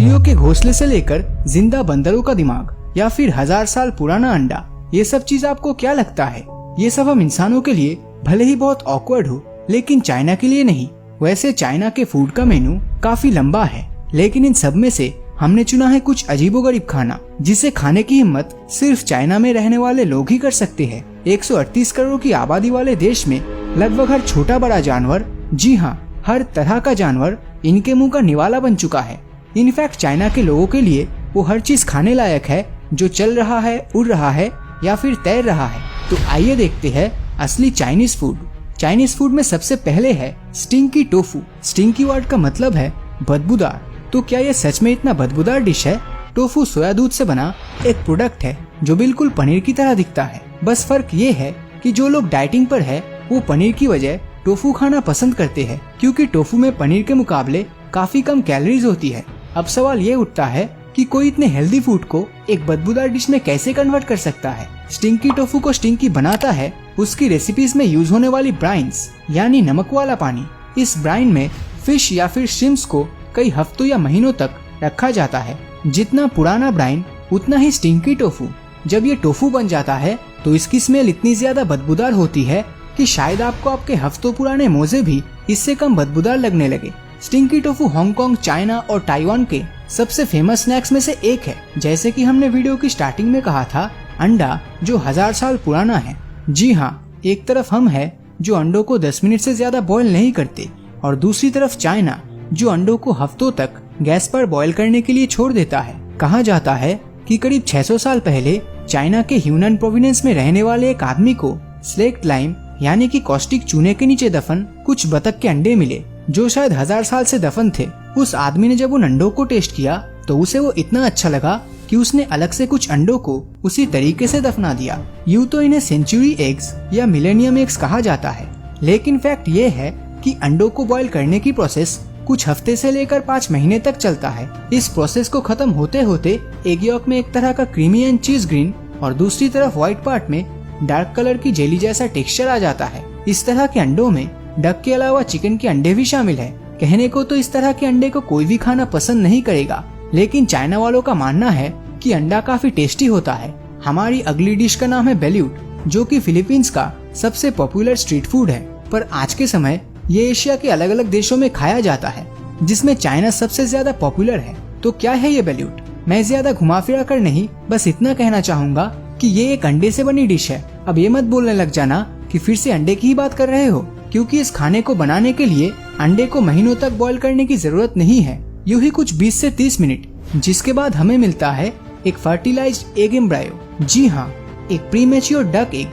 चिड़ियों के घोंसले से लेकर जिंदा बंदरों का दिमाग या फिर 1000 साल पुराना अंडा, ये सब चीज आपको क्या लगता है? ये सब हम इंसानों के लिए भले ही बहुत ऑकवर्ड हो, लेकिन चाइना के लिए नहीं। वैसे चाइना के फूड का मेनू काफी लंबा है, लेकिन इन सब में से हमने चुना है कुछ अजीबोगरीब खाना जिसे खाने की हिम्मत सिर्फ चाइना में रहने वाले लोग ही कर सकते हैं। 138 करोड़ की आबादी वाले देश में लगभग हर छोटा बड़ा जानवर, जी हाँ, हर तरह का जानवर इनके मुंह का निवाला बन चुका है। इनफैक्ट चाइना के लोगों के लिए वो हर चीज खाने लायक है जो चल रहा है, उड़ रहा है या फिर तैर रहा है। तो आइए देखते हैं असली चाइनीज फूड। चाइनीज फूड में सबसे पहले है स्टिंकी टोफू। स्टिंकी वर्ड का मतलब है बदबूदार। तो क्या ये सच में इतना बदबूदार डिश है? टोफू सोया दूध से बना एक प्रोडक्ट है जो बिल्कुल पनीर की तरह दिखता है। बस फर्क ये है कि जो लोग डाइटिंग पर है वो पनीर की वजह टोफू खाना पसंद करते हैं, क्योंकि टोफू में पनीर के मुकाबले काफी कम कैलोरीज होती है। अब सवाल ये उठता है कि कोई इतने हेल्दी फूड को एक बदबूदार डिश में कैसे कन्वर्ट कर सकता है? स्टिंकी टोफू को स्टिंकी बनाता है उसकी रेसिपीज में यूज होने वाली ब्राइन्स, यानी नमक वाला पानी। इस ब्राइन में फिश या फिर श्रिम्प्स को कई हफ्तों या महीनों तक रखा जाता है। जितना पुराना ब्राइन उतना ही स्टिंकी टोफू। जब ये टोफू बन जाता है तो इसकी स्मेल इतनी ज्यादा बदबूदार होती है कि शायद आपको आपके हफ्तों पुराने मोजे भी इससे कम बदबूदार लगने लगे। स्टिंकी टोफू हांगकांग, चाइना और ताइवान के सबसे फेमस स्नैक्स में से एक है। जैसे कि हमने वीडियो की स्टार्टिंग में कहा था, अंडा जो 1000 साल पुराना है। जी हाँ, एक तरफ हम है जो अंडों को 10 मिनट से ज्यादा बॉईल नहीं करते और दूसरी तरफ चाइना जो अंडों को हफ्तों तक गैस पर बॉईल करने के लिए छोड़ देता है। कहा जाता है कि करीब 600 साल पहले चाइना के ह्यूनन प्रोविंस में रहने वाले एक आदमी को स्लेक्ट लाइम यानी कि कॉस्टिक चूने के नीचे दफन कुछ बतख के अंडे मिले जो शायद 1000 साल से दफन थे। उस आदमी ने जब उन अंडों को टेस्ट किया तो उसे वो इतना अच्छा लगा कि उसने अलग से कुछ अंडों को उसी तरीके से दफना दिया। यूं तो इन्हें सेंचुरी एग्स या मिलेनियम एग्स कहा जाता है, लेकिन फैक्ट ये है कि अंडों को बॉईल करने की प्रोसेस कुछ हफ्ते से लेकर 5 महीने तक चलता है। इस प्रोसेस को खत्म होते होते एग यॉक में एक तरह का क्रीमी एंड चीज ग्रीन और दूसरी तरफ व्हाइट पार्ट में डार्क कलर की जेली जैसा टेक्सचर आ जाता है। इस तरह के अंडों में डक के अलावा चिकन के अंडे भी शामिल है। कहने को तो इस तरह के अंडे को कोई भी खाना पसंद नहीं करेगा, लेकिन चाइना वालों का मानना है कि अंडा काफी टेस्टी होता है। हमारी अगली डिश का नाम है बेल्यूट, जो कि फिलीपींस का सबसे पॉपुलर स्ट्रीट फूड है, पर आज के समय ये एशिया के अलग अलग देशों में खाया जाता है, जिसमें चाइना सबसे ज्यादा पॉपुलर है। तो क्या है ये बेल्यूट? मैं ज्यादा घुमा फिरा कर नहीं, बस इतना कहना चाहूंगा कि ये एक अंडे से बनी डिश है। अब ये मत बोलने लग जाना कि फिर से अंडे की ही बात कर रहे हो, क्योंकि इस खाने को बनाने के लिए अंडे को महीनों तक बॉईल करने की जरूरत नहीं है, यूं ही कुछ 20 से 30 मिनट, जिसके बाद हमें मिलता है एक फर्टिलाइज्ड एग एम्ब्रायो। जी हाँ, एक प्रीमेच्योर डक एग,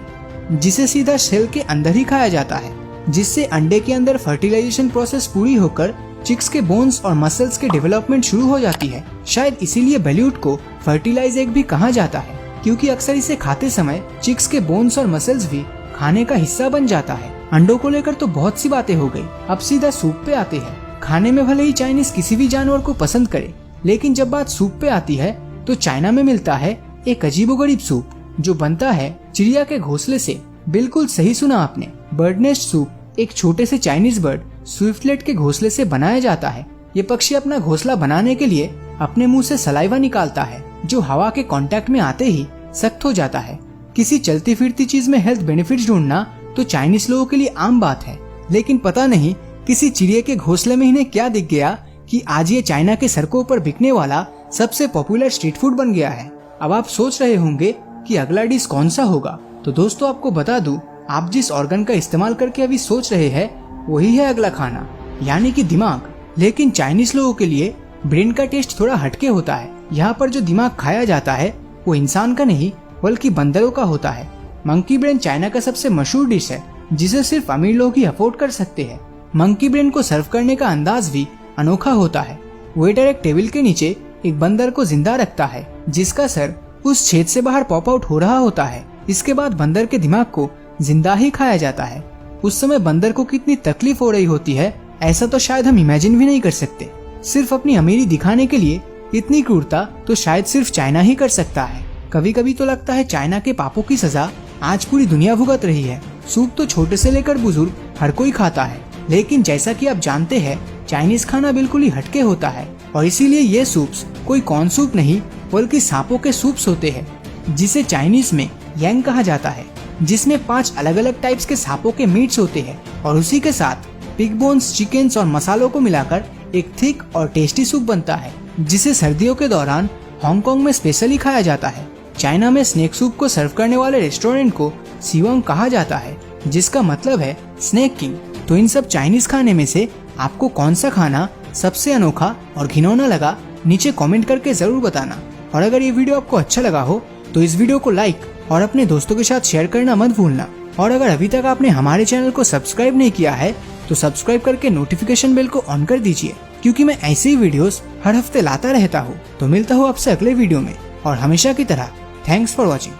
जिसे सीधा शेल के अंदर ही खाया जाता है, जिससे अंडे के अंदर फर्टिलाइजेशन प्रोसेस पूरी होकर चिक्स के बोन्स और मसल्स के डेवलपमेंट शुरू हो जाती है। शायद इसीलिए बेल्यूट को फर्टिलाइज एग भी कहा जाता है, क्योंकि अक्सर इसे खाते समय चिक्स के बोन्स और मसल्स भी खाने का हिस्सा बन जाता है। अंडों को लेकर तो बहुत सी बातें हो गई, अब सीधा सूप पे आते हैं। खाने में भले ही चाइनीज किसी भी जानवर को पसंद करे, लेकिन जब बात सूप पे आती है तो चाइना में मिलता है एक अजीबोगरीब सूप जो बनता है चिड़िया के घोंसले से। बिल्कुल सही सुना आपने, बर्ड नेस्ट सूप एक छोटे से चाइनीज बर्ड स्विफ्टलेट के घोंसले से बनाया जाता है। ये पक्षी अपना घोंसला बनाने के लिए अपने मुंह से सलाइवा निकालता है, जो हवा के कांटेक्ट में आते ही सख्त हो जाता है। किसी चलती फिरती चीज में हेल्थ बेनिफिट्स ढूंढना तो चाइनीज लोगों के लिए आम बात है, लेकिन पता नहीं किसी चिड़िया के घोंसले में इन्हें क्या दिख गया कि आज ये चाइना के सड़कों पर बिकने वाला सबसे पॉपुलर स्ट्रीट फूड बन गया है। अब आप सोच रहे होंगे कि अगला डिश कौन सा होगा, तो दोस्तों आपको बता दूं, आप जिस ऑर्गन का इस्तेमाल करके अभी सोच रहे हैं वही है अगला खाना, यानी कि दिमाग। लेकिन चाइनीज लोगों के लिए ब्रेन का टेस्ट थोड़ा हटके होता है। यहाँ पर जो दिमाग खाया जाता है वो इंसान का नहीं बल्कि बंदरों का होता है। मंकी ब्रेन चाइना का सबसे मशहूर डिश है, जिसे सिर्फ अमीर लोग ही अफोर्ड कर सकते हैं। मंकी ब्रेन को सर्व करने का अंदाज भी अनोखा होता है। वेटर एक टेबल के नीचे एक बंदर को जिंदा रखता है, जिसका सर उस छेद से बाहर पॉप आउट हो रहा होता है। इसके बाद बंदर के दिमाग को जिंदा ही खाया जाता है। उस समय बंदर को कितनी तकलीफ हो रही होती है, ऐसा तो शायद हम इमेजिन भी नहीं कर सकते। सिर्फ अपनी अमीरी दिखाने के लिए इतनी क्रूरता तो शायद सिर्फ चाइना ही कर सकता है। कभी कभी तो लगता है चाइना के पापों की सजा आज पूरी दुनिया भुगत रही है। सूप तो छोटे से लेकर बुजुर्ग हर कोई खाता है, लेकिन जैसा कि आप जानते हैं चाइनीज खाना बिल्कुल ही हटके होता है। और इसीलिए ये सूप्स कोई कॉर्न सूप नहीं बल्कि सांपों के सूप्स होते हैं, जिसे चाइनीज में यांग कहा जाता है, जिसमें 5 अलग अलग टाइप्स के सांपों के मीट्स होते हैं और उसी के साथ पिग बोन्स, चिकन्स और मसालों को मिलाकर एक थिक और टेस्टी सूप बनता है, जिसे सर्दियों के दौरान हांगकांग में स्पेशली खाया जाता है। चाइना में स्नेक सूप को सर्व करने वाले रेस्टोरेंट को सीवांग कहा जाता है, जिसका मतलब है स्नेक किंग। तो इन सब चाइनीज खाने में से आपको कौन सा खाना सबसे अनोखा और घिनौना लगा, नीचे कमेंट करके जरूर बताना। और अगर ये वीडियो आपको अच्छा लगा हो तो इस वीडियो को लाइक और अपने दोस्तों के साथ शेयर करना मत भूलना। और अगर अभी तक आपने हमारे चैनल को सब्सक्राइब नहीं किया है तो सब्सक्राइब करके नोटिफिकेशन बेल को ऑन कर दीजिए, क्योंकि मैं ऐसे ही वीडियोस हर हफ्ते लाता रहता हूँ। तो मिलता हूँ आपसे अगले वीडियो में, और हमेशा की तरह थैंक्स फॉर वॉचिंग।